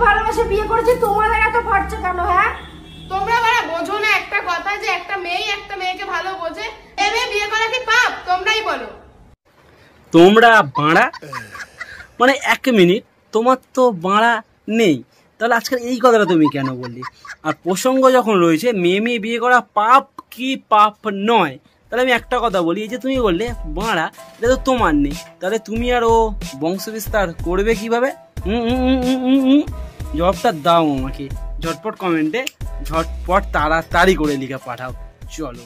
ভালোবাসে বিয়ে করেছে, তোমাদের এত খরচা কেন? হ্যাঁ তোমরা বোঝো না একটা কথা যে একটা মেয়েকে ভালো বোঝে, মেয়ে বিয়ে করা কি পাপ? তোমরাই বলো। তোমরা বাড়া মানে এক মিনিট, তোমার তো বাড়া নেই, তাহলে আজকাল এই কথাটা তুমি কেন বললি? আর প্রসঙ্গ যখন রয়েছে মেয়ে বিয়ে করা পাপ কি পাপ নয়, তাহলে আমি একটা কথা বলি, এই যে তুমি বললে বাড়া, এটা তো তোমার নেই, তাহলে তুমি আর ও বংশ বিস্তার করবে কিভাবে? জবাবটা দাও আমাকে, ঝটপট কমেন্টে ঝটপট তাড়াতাড়ি করে লিখে পাঠাও। চলো,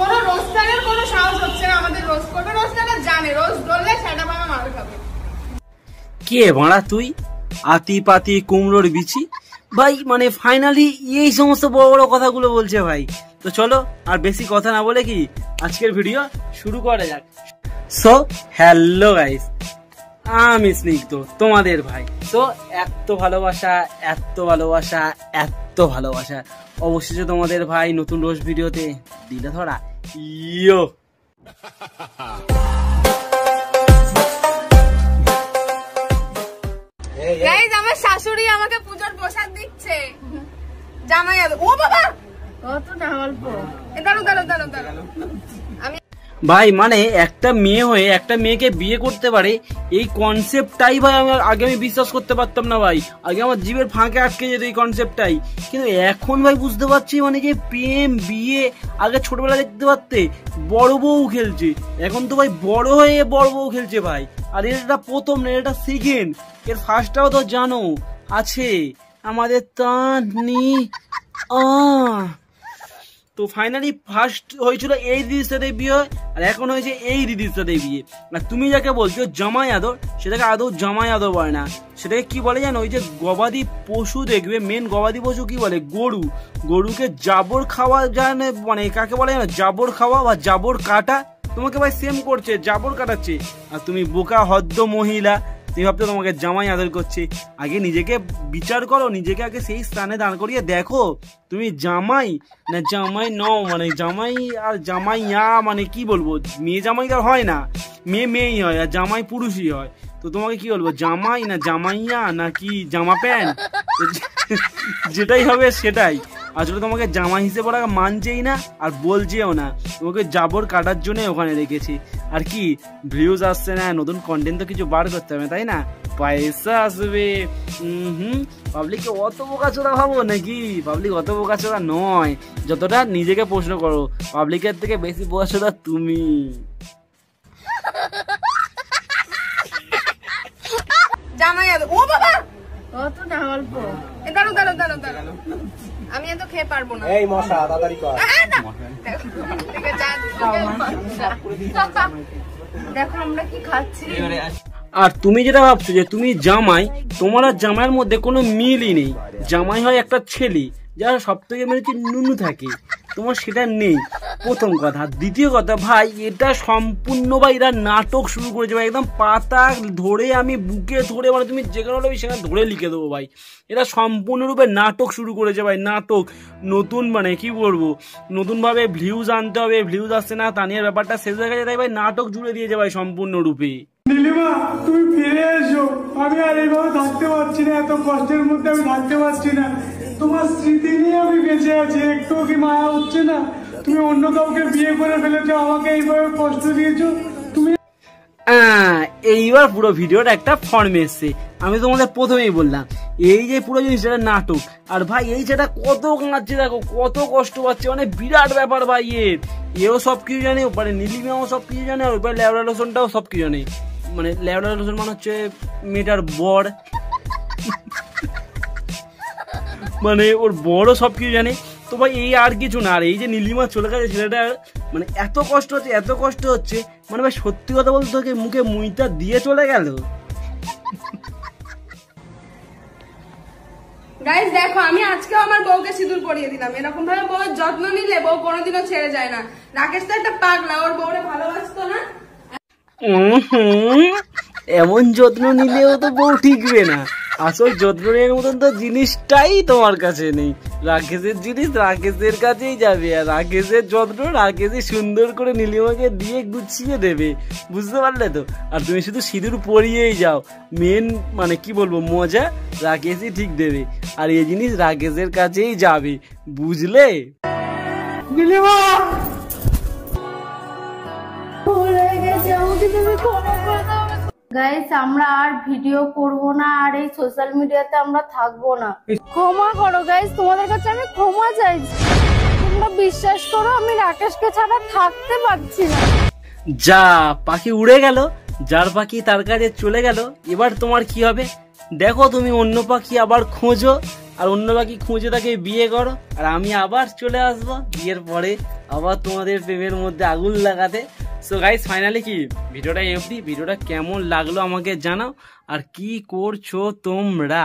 কোনো রোস্টারের কোনো সাহস হচ্ছে না আমাদের রোস্ট করবে। রোস্টাররা জানে রোস্ট করলে সেটা ভাঙা মার খাবে। কে বাড়া তুই? আতি পাতি কুমড়োর বিচি ভাই, মানে ফাইনালি এই সমস্ত বড় বড় কথাগুলো বলছে ভাই। তো চলো আর বেশি কথা না বলে কি আজকের ভিডিও শুরু করা যাক। সো হ্যালো গাইস, আমি স্নিগ্ধ, তোমাদের ভাই। তো এত ভালোবাসা এত ভালোবাসা এত ভালোবাসা অবশেষে তোমাদের ভাই নতুন রোজ ভিডিওতে দিলে ধরা। ইয়ো গাইস, আমার শাশুড়ি আমাকে পূজার প্রসাদ দিচ্ছে। জামাই ও বাবা কত না অল্প। দাঁড়াও। আমি ভাই মানে একটা মেয়ে হয়ে একটা মেয়েকে বিয়ে করতে পারে এই কনসেপ্টটাই ভাই আমি বিশ্বাস করতে পারতাম না ভাই। আগে আমার জীবের ফাঁকে আটকে যেত এই কনসেপ্টটাই, কিন্তু এখন ভাই বুঝতে পারছি মানে যে প্রেম বিয়ে আগে ছোটবেলা দেখতে পারতে বড় বউ খেলছে, এখন তো ভাই বড় হয়ে বড় বউ খেলছে ভাই। আর এটা প্রথম না, এটা সেকেন্ড, এর ফার্স্টটাও তো জানো আছে আমাদের তানি। তো ফাইনালি ফার্স্ট হয়েছিল এই দিদির সাথে বিয়ে, আর এখন হয়েছে এই দিদির সাথে বিয়ে। আর তুমি যাকে বলছো জামাই আদর, সেটাকে আদৌ জামাই আদর বলে না, সেটাকে কি বলে জানো? ওই যে গবাদি পশু দেখবে, মেন গবাদি পশু কি বলে? গরু। গরুকে জাবর খাওয়া জানে, মানে কাকে বলে জানো? জাবর খাওয়া বা জাবর কাটা। তোমাকে ভাই সেম করছে, জাবর কাটাচ্ছে। আর তুমি বোকা হদ্দ মহিলা, তুমি ভাবছো তোমাকে জামাই আদর করছে। আগে নিজেকে বিচার করো, নিজেকে আগে সেই স্থানে দাঁড় করিয়ে দেখো তুমি জামাই না জামাই নও। মানে জামাই আর জামাইয়া মানে কি বলবো, মেয়ে জামাই আর হয় না, মেয়েই হয় আর জামাই পুরুষই হয়। তো তোমাকে কি বলবো, জামাই না জামাইয়া না কি জামা প্যান্ট, যেটাই হবে সেটাই। আসলে তোমাকে জামাই হিসেবে ওরা মানছেই না আর বলছেও না, তোমাকে জাবর কাটার জন্য ওখানে রেখেছি। আর কি ভিউজ আসছে না, নতুন কন্টেন্ট তো কিছু বার করতে হবে তাই না, পয়সা আসবে। পাবলিককে অত বোকাচোদা ভাবো নাকি? পাবলিক অত বোকাচোদা নয়, যতটা নিজেকে প্রশ্ন করো। পাবলিকের থেকে বেশি বোকাচোদা তুমি। জামাই ও বাবা কত না অল্প। দাঁড়াও। আমি এত খেয়ে পারবো না। এই মশা তাড়াতাড়ি কর। দেখো আমরা কি খাচ্ছি। আর তুমি যেটা ভাবছো যে তুমি জামাই, তোমার আর জামাইয়ের মধ্যে কোনো মিলই নেই। জামাই হয় একটা ছেলে যারা সব থেকে মেরেছে নুনু থাকে, তোমার সেটা নেই, প্রথম কথা। দ্বিতীয় কথা ভাই, এটা সম্পূর্ণ ভাই এরা নাটক শুরু করেছে ভাই, একদম পাতা ধরে আমি বুকে ধরে, মানে তুমি যেখানে হলে সেখানে ধরে লিখে দেবো ভাই। এরা সম্পূর্ণরূপে নাটক শুরু করেছে ভাই, নাটক। নতুন মানে কি বলবো, নতুনভাবে ভিউজ আনতে হবে, ভিউজ আসছে না, তানিয়ার ব্যাপারটা শেষ হয়ে গেছে, তাই ভাই নাটক জুড়ে দিয়েছে ভাই সম্পূর্ণরূপে। নীলিমা তুমি ফিরে এসো, আমি আর এইভাবে থাকতে পারছি না, এত কষ্টের মধ্যে আমি থাকতে পারছি না। তোমার স্মৃতি নিয়ে আমি বেঁচে আছি, একটু কি মায়া হচ্ছে না? তুমি অন্য কাউকে বিয়ে করে ফেলেছো, আমাকে এইভাবে কষ্ট দিয়েছো তুমি। এইবার পুরো ভিডিওটা একটা ফর্মে এসছে। আমি তোমাদের প্রথমেই বললাম এই যে পুরো জিনিসটা নাটক। আর ভাই এই যেটা কত কাঁদছে দেখো, কত কষ্ট পাচ্ছে, মানে বিরাট ব্যাপার ভাই। এও সব কিছু জানে, ওপারে নীলিমাও সব কিছু জানে, আর ওপারে ল্যাবরা লোশনটাও সব কিছু জানে। মানে ল্যাবরা লোশন মানে হচ্ছে মেয়েটার বর, মানে ওর বড় সব কিছু জানে। তো ভাই এই আর কিছু না। আর এই যে নীলিমা চলে গেছে ছেলেটার, মানে এত কষ্ট হচ্ছে, মানে ভাই সত্যি কথা বলতে তোকে মুখে মুইটা দিয়ে চলে গেল। গাইস দেখো, আমি আজকেও আমার বউকে সিঁদুর পরিয়ে দিলাম। এরকম ভাবে বউয়ের যত্ন নিলে বউ কোনোদিনও ছেড়ে যায় না। রাকেশ তো একটা পাগলা, ওর বউরে ভালোবাসতো না। এমন যত্ন নিলেও তো বউ ঠিকবে না। আসল যত্ন নেওয়ার মতন তো জিনিসটাই তোমার কাছে নেই। রাকেশের জিনিস রাকেশের কাছেই যাবে, আর রাকেশের যত্ন রাকেশই সুন্দর করে নীলিমাকে দিয়ে গুছিয়ে দেবে, বুঝতে পারলে তো? আর তুমি শুধু সিঁদুর পরিয়েই যাও, মেন মানে কি বলবো মজা রাকেশই ঠিক দেবে, আর এই জিনিস রাকেশের কাছেই যাবে, বুঝলে? নীলিমা গাইস আমরা আর ভিডিও করব না, আর এই সোশ্যাল মিডিয়াতে আমরা থাকবো না। ক্ষমা করো গাইস, তোমাদের কাছে আমি ক্ষমা চাইছি। তোমরা বিশ্বাস করো আমি রাকেশকে ছাড়া থাকতে পারছি না। যা পাখি উড়ে গেল, যার পাখি তার কাছে চলে গেল, এবার তোমার কি হবে? দেখো তুমি অন্য পাখি আবার খোঁজো, আর অন্য পাখি খুঁজে তাকে বিয়ে করো, আর আমি আবার চলে আসবো বিয়ের পরে আবার তোমাদের প্রেমের মধ্যে আগুন লাগাতে। সো গাইস ফাইনালি কি ভিডিওটা অবধি, ভিডিওটা কেমন লাগলো আমাকে জানাও, আর কি করছো তোমরা,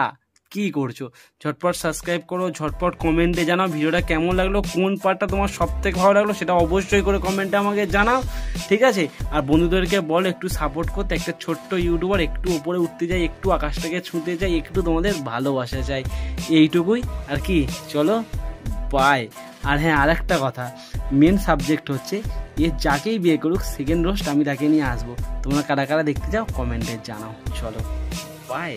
কি করছো ঝটপট সাবস্ক্রাইব করো, ঝটপট কমেন্টে জানাও ভিডিওটা কেমন লাগলো, কোন পার্টটা তোমার সব থেকে ভালো লাগলো সেটা অবশ্যই করে কমেন্টে আমাকে জানাও, ঠিক আছে? আর বন্ধুদেরকে বলো একটু সাপোর্ট করতে, একটা ছোট্ট ইউটিউবার একটু উপরে উঠতে যাই, একটু আকাশটাকে ছুঁতে যাই, একটু তোমাদের ভালোবাসা চাই, এইটুকুই আর কি। চলো বাই। আর হ্যাঁ আর একটা কথা, মেন সাবজেক্ট হচ্ছে এ যাকেই বিয়ে করুক সেকেন্ড রোস্ট আমি তাকে নিয়ে আসবো, তোমরা কারা কারা দেখতে চাও কমেন্টে জানাও। চলো বাই।